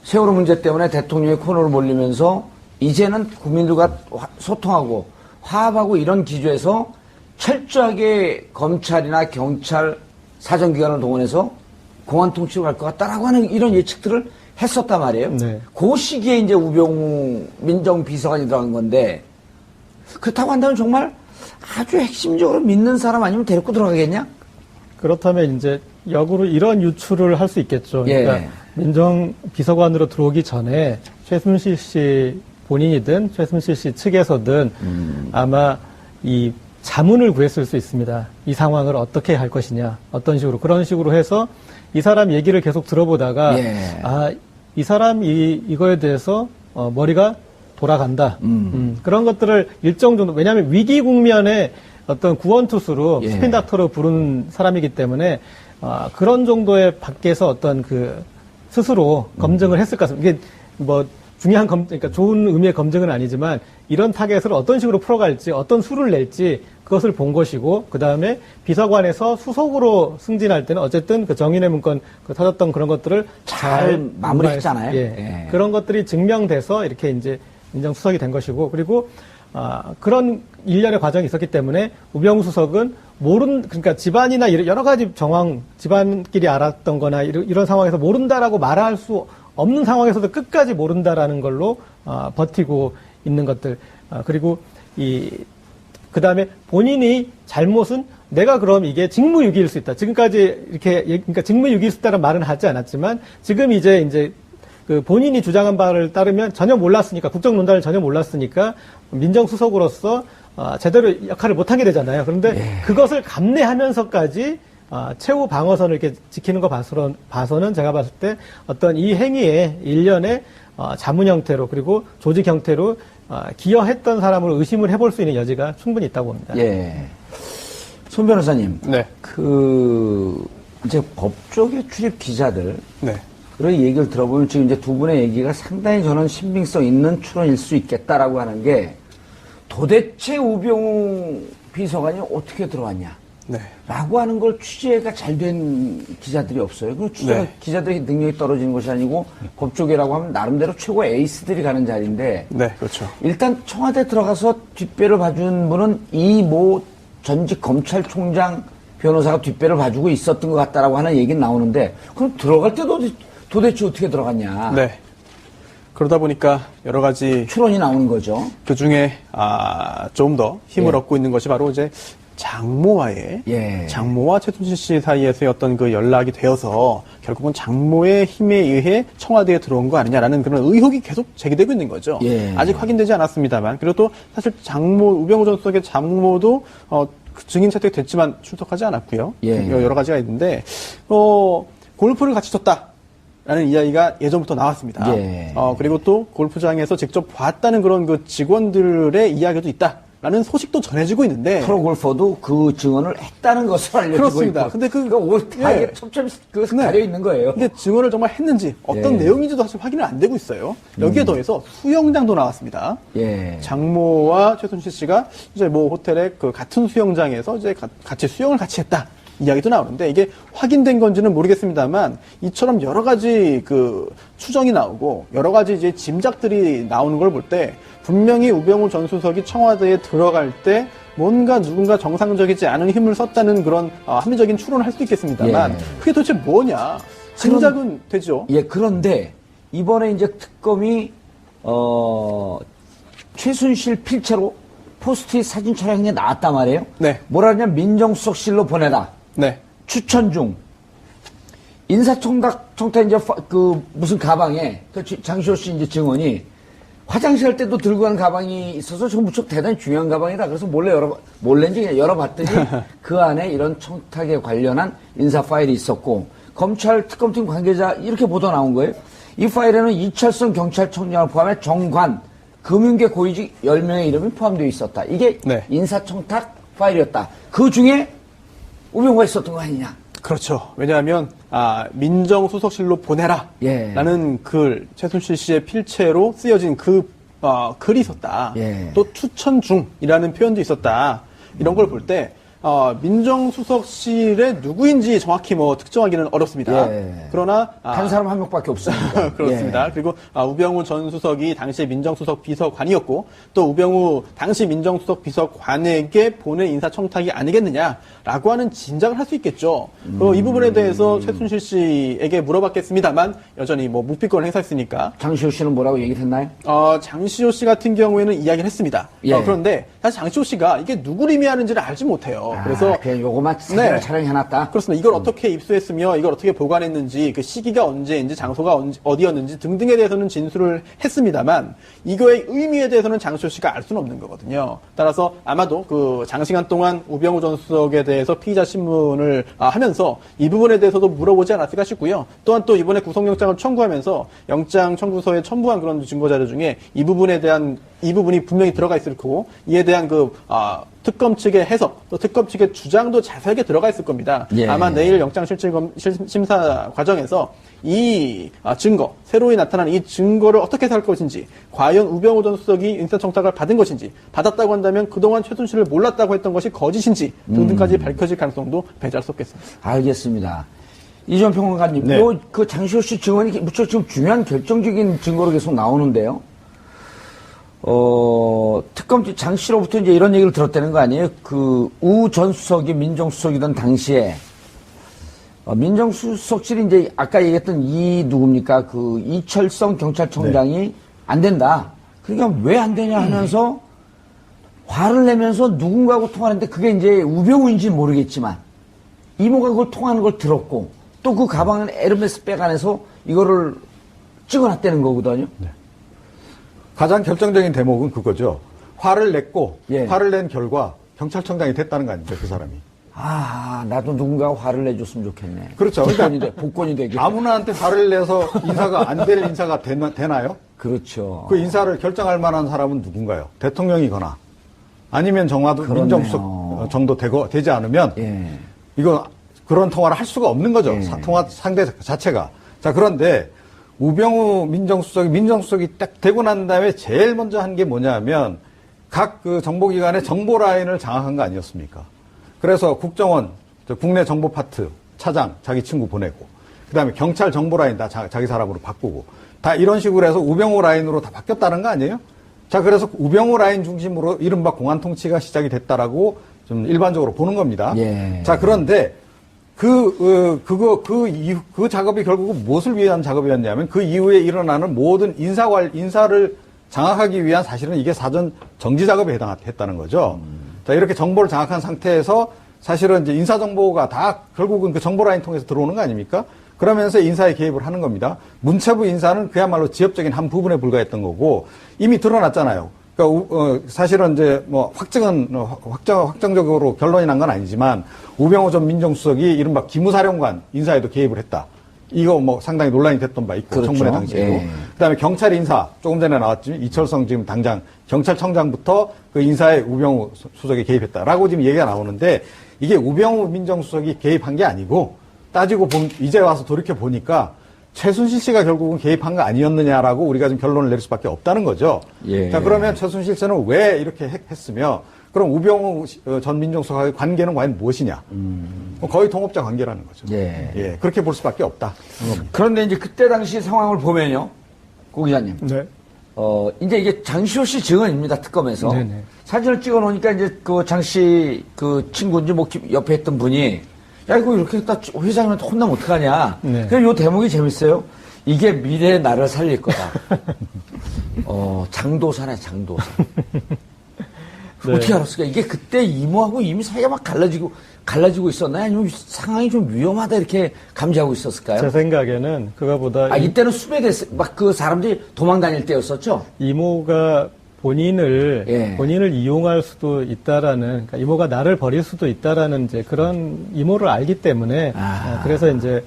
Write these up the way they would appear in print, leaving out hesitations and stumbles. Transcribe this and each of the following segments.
세월호 문제 때문에 대통령이 코너로 몰리면서 이제는 국민들과 소통하고 화합하고 이런 기조에서 철저하게 검찰이나 경찰 사정기관을 동원해서 공안 통치로 갈 것 같다라고 하는 이런 예측들을 했었단 말이에요. 네. 그 시기에 이제 우병우 민정비서관이 들어간 건데 그렇다고 한다면 정말 아주 핵심적으로 믿는 사람 아니면 데리고 들어가겠냐? 그렇다면 이제 역으로 이런 유출을 할 수 있겠죠. 그러니까 예. 민정비서관으로 들어오기 전에 최순실 씨 본인이든 최순실 씨 측에서든 아마 이 자문을 구했을 수 있습니다. 이 상황을 어떻게 할 것이냐, 어떤 식으로 그런 식으로 해서 이 사람 얘기를 계속 들어보다가 예. 이 사람이 이거에 대해서 머리가 돌아간다. 그런 것들을 일정 정도 왜냐하면 위기 국면에 어떤 구원투수로 예. 스핀닥터로 부른 사람이기 때문에 그런 정도의 밖에서 어떤 그 스스로 검증을 했을 것 같습니다. 이게 뭐 중요한 그러니까 좋은 의미의 검증은 아니지만 이런 타겟을 어떤 식으로 풀어갈지 어떤 수를 낼지 그것을 본 것이고 그 다음에 비서관에서 수석으로 승진할 때는 어쨌든 그 정인의 문건 터졌던 그런 것들을 잘 마무리했잖아요. 예. 예. 그런 것들이 증명돼서 이렇게 이제 민정수석이 된 것이고 그리고 그런 일련의 과정이 있었기 때문에 우병우 수석은 그러니까 집안이나 여러 가지 정황, 집안끼리 알았던 거나 이런 상황에서 모른다라고 말할 수 없는 상황에서도 끝까지 모른다라는 걸로 버티고 있는 것들. 그리고 그 다음에 본인이 잘못은 내가 그럼 이게 직무유기일 수 있다. 지금까지 이렇게, 그러니까 직무유기일 수 있다는 말은 하지 않았지만 지금 이제 그 본인이 주장한 바를 따르면 전혀 몰랐으니까 국정농단을 전혀 몰랐으니까 민정수석으로서 제대로 역할을 못하게 되잖아요. 그런데 그것을 감내하면서까지 최후 방어선을 이렇게 지키는 거 봐서는 제가 봤을 때 어떤 이 행위의 일련의 자문 형태로 그리고 조직 형태로 기여했던 사람을 의심을 해볼 수 있는 여지가 충분히 있다고 봅니다. 예. 손 변호사님. 네. 이제 법조계 출입 기자들. 네. 그런 얘기를 들어보면 지금 이제 두 분의 얘기가 상당히 저는 신빙성 있는 추론일 수 있겠다라고 하는 게 도대체 우병우 비서관이 어떻게 들어왔냐. 네. 라고 하는 걸 취재가 잘 된 기자들이 없어요. 그 기자들의 능력이 떨어지는 것이 아니고 법조계라고 하면 나름대로 최고 에이스들이 가는 자리인데. 네, 그렇죠. 일단 청와대 들어가서 뒷배를 봐준 분은 이 전직 검찰총장 변호사가 뒷배를 봐주고 있었던 것 같다라고 하는 얘기는 나오는데 그럼 들어갈 때도 도대체 어떻게 들어갔냐. 네. 그러다 보니까 여러 가지 추론이 나오는 거죠. 그 중에 좀 더 힘을 예. 얻고 있는 것이 바로 이제 장모와 최순실 씨 사이에서의 어떤 그 연락이 되어서 결국은 장모의 힘에 의해 청와대에 들어온 거 아니냐라는 그런 의혹이 계속 제기되고 있는 거죠. 예. 아직 확인되지 않았습니다만 그리고 또 사실 우병우 전 수석의 장모도 증인 채택 됐지만 출석하지 않았고요. 예. 여러 가지가 있는데 골프를 같이 쳤다. 라는 이야기가 예전부터 나왔습니다. 예. 그리고 또 골프장에서 직접 봤다는 그런 그 직원들의 이야기도 있다라는 소식도 전해지고 있는데. 프로골퍼도 그 증언을 했다는 것을 알려지고 그렇습니다. 있고. 근데 다 첩첩 가려 있는 거예요. 근데 증언을 정말 했는지 어떤 내용인지도 사실 확인은 안 되고 있어요. 여기에 더해서 수영장도 나왔습니다. 예. 장모와 최순실 씨가 이제 뭐 호텔의 그 같은 수영장에서 이제 같이 수영을 같이 했다. 이야기도 나오는데 이게 확인된 건지는 모르겠습니다만 이처럼 여러 가지 그 추정이 나오고 여러 가지 이제 짐작들이 나오는 걸 볼 때 분명히 우병우 전 수석이 청와대에 들어갈 때 뭔가 누군가 정상적이지 않은 힘을 썼다는 그런 합리적인 추론을 할 수도 있겠습니다만 예. 그게 도대체 뭐냐 짐작은 되죠. 예, 그런데 이번에 이제 특검이 최순실 필체로 포스트잇 사진 촬영에 나왔단 말이에요. 네. 뭐라 하냐 민정수석실로 보내다. 네. 추천 중 인사청탁 이제 무슨 가방에 장시호 씨 이제 증언이 화장실 할 때도 들고 가는 가방이 있어서 저 무척 대단히 중요한 가방이다. 그래서 몰래인지 그냥 열어봤더니 그 안에 이런 청탁에 관련한 인사 파일이 있었고 검찰 특검팀 관계자 이렇게 보도 나온 거예요. 이 파일에는 이철성 경찰청장을 포함해 정관 금융계 고위직 10명의 이름이 포함되어 있었다. 이게 네. 인사청탁 파일이었다. 그 중에 우병우가 있었던 거 아니냐. 그렇죠. 왜냐하면 민정수석실로 보내라 예. 라는 글 최순실 씨의 필체로 쓰여진 그 글이 있었다. 예. 또 추천 중이라는 표현도 있었다. 이런 걸 볼 때 민정수석실의 누구인지 정확히 뭐 특정하기는 어렵습니다. 예. 그러나 한 사람 한 명밖에 없습니다. 그렇습니다. 예. 그리고 우병우 전 수석이 당시 민정수석 비서관이었고 또 우병우 당시 민정수석 비서관에게 보낸 인사청탁이 아니겠느냐라고 하는 짐작을 할 수 있겠죠. 그리고 이 부분에 대해서 최순실 씨에게 물어봤겠습니다만 여전히 뭐 묵비권을 행사했으니까 장시호 씨는 뭐라고 얘기를 했나요? 장시호 씨 같은 경우에는 이야기를 했습니다. 예. 그런데 사실 장시호 씨가 이게 누구를 의미하는지를 알지 못해요. 그래서 그냥 요거만 사진을 촬영해놨다. 그렇습니다. 이걸 어떻게 입수했으며 이걸 어떻게 보관했는지 그 시기가 언제인지 장소가 어디였는지 등등에 대해서는 진술을 했습니다만 이거의 의미에 대해서는 장시호 씨가 알 수는 없는 거거든요. 따라서 아마도 그 장시간 동안 우병우 전 수석에 대해서 피의자 신문을 하면서 이 부분에 대해서도 물어보지 않았을까 싶고요. 또한 또 이번에 구속영장을 청구하면서 영장 청구서에 첨부한 그런 증거 자료 중에 이 부분이 분명히 들어가 있을 거고 이에 대한 특검 측의 해석, 또 특검 측의 주장도 자세하게 들어가 있을 겁니다. 예. 아마 내일 영장실질심사 과정에서 이 증거, 새로이 나타난 이 증거를 어떻게 살 것인지, 과연 우병우 전 수석이 인사청탁을 받은 것인지, 받았다고 한다면 그동안 최순실을 몰랐다고 했던 것이 거짓인지 등등까지 밝혀질 가능성도 배제할 수 없겠습니다. 알겠습니다. 이전 평론가님, 네. 그 장시호 씨 증언이 무척 지금 중요한 결정적인 증거로 계속 나오는데요. 특검 장씨로부터 이제 이런 얘기를 들었다는 거 아니에요? 그 우 전 수석이 민정수석이던 당시에 민정수석실이 이제 아까 얘기했던 누굽니까? 그 이철성 경찰청장이 안 된다. 그러니까 왜 안 되냐 하면서 화를 내면서 누군가하고 통화하는데 그게 이제 우병우인지 모르겠지만 이모가 그걸 통화하는 걸 들었고 또 그 가방은 에르메스 백 안에서 이거를 찍어놨다는 거거든요. 네. 가장 결정적인 대목은 그거죠. 화를 냈고 예. 화를 낸 결과 경찰청장이 됐다는 거 아닙니까? 그 사람이. 나도 누군가가 화를 내줬으면 좋겠네. 그렇죠. 복권이 되게. 아무나한테 화를 내서 인사가 안 될 인사가 되나요? 그렇죠. 그 인사를 결정할 만한 사람은 누군가요? 대통령이거나 아니면 정화도 그렇네요. 민정수석 정도 되지 않으면 예. 이거 그런 통화를 할 수가 없는 거죠. 예. 통화 상대 자체가. 자, 그런데 우병우 민정수석이 딱 되고 난 다음에 제일 먼저 한 게 뭐냐면 각 그 정보기관의 정보 라인을 장악한 거 아니었습니까? 그래서 국정원, 국내 정보 파트 차장 자기 친구 보내고 그다음에 경찰 정보 라인 다 자기 사람으로 바꾸고 다 이런 식으로 해서 우병우 라인으로 다 바뀌었다는 거 아니에요? 자, 그래서 우병우 라인 중심으로 이른바 공안 통치가 시작이 됐다라고 좀 일반적으로 보는 겁니다. 예. 자, 그런데 그 작업이 결국은 무엇을 위한 작업이었냐면 그 이후에 일어나는 모든 인사를 장악하기 위한 사실은 이게 사전 정지 작업에 해당했다는 거죠. 자, 이렇게 정보를 장악한 상태에서 사실은 이제 인사정보가 다 결국은 그 정보 라인 통해서 들어오는 거 아닙니까? 그러면서 인사에 개입을 하는 겁니다. 문체부 인사는 그야말로 지엽적인 한 부분에 불과했던 거고 이미 드러났잖아요. 그러니까 사실은 이제 뭐 확정적으로 결론이 난 건 아니지만 우병우 전 민정수석이 이른바 기무사령관 인사에도 개입을 했다. 이거 뭐 상당히 논란이 됐던 바 있고 그렇죠. 청문회 당시에도. 예. 그다음에 경찰 인사 조금 전에 나왔지만 이철성 지금 당장 경찰청장부터 그 인사에 우병우 수석이 개입했다라고 지금 얘기가 나오는데 이게 우병우 민정수석이 개입한 게 아니고 따지고 이제 와서 돌이켜 보니까 최순실 씨가 결국은 개입한 거 아니었느냐라고 우리가 지금 결론을 내릴 수밖에 없다는 거죠. 예. 자, 그러면 최순실 씨는 왜 이렇게 했으며 그럼 우병우 전 민정수석과의 관계는 과연 무엇이냐? 거의 동업자 관계라는 거죠. 예. 그렇게 볼 수밖에 없다. 그런데 이제 그때 당시 상황을 보면요. 고 기자님. 네. 이제 이게 장시호 씨 증언입니다. 특검에서. 네네. 사진을 찍어 놓으니까 이제 그 장씨 그 친구인지 뭐 옆에 있던 분이 야, 이거 이렇게 했다 회장님한테 혼나면 어떡하냐. 네. 그래서 요 대목이 재밌어요. 이게 미래의 나를 살릴 거다. 장도사네, 장도사. 네. 어떻게 알았을까? 이게 그때 이모하고 이미 사이가 막 갈라지고 있었나요? 아니면 상황이 좀 위험하다 이렇게 감지하고 있었을까요? 제 생각에는 그거보다 이때는 수배됐, 막 그 사람들이 도망 다닐 때였었죠? 이모가 본인을 이용할 수도 있다라는, 그러니까 이모가 나를 버릴 수도 있다라는 이제 그런 이모를 알기 때문에 그래서 이제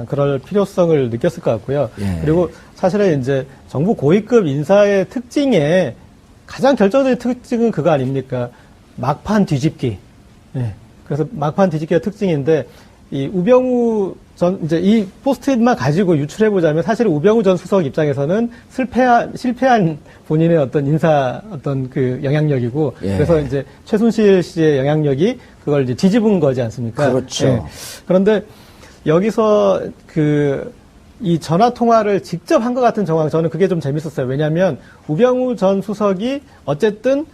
그럴 필요성을 느꼈을 것 같고요. 예. 그리고 사실은 이제 정부 고위급 인사의 특징에 가장 결정적인 특징은 그거 아닙니까? 막판 뒤집기. 예. 그래서 막판 뒤집기가 특징인데 이 우병우 전 이제 이 포스트잇만 가지고 유출해 보자면 사실 우병우 전 수석 입장에서는 실패한 본인의 어떤 인사 어떤 그 영향력이고 예. 그래서 이제 최순실 씨의 영향력이 그걸 이제 뒤집은 거지 않습니까? 그렇죠. 그런데 여기서 이 전화 통화를 직접 한 것 같은 정황 저는 그게 좀 재밌었어요. 왜냐하면 우병우 전 수석이 어쨌든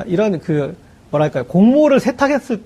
이런 뭐랄까요 공모를 세탁했을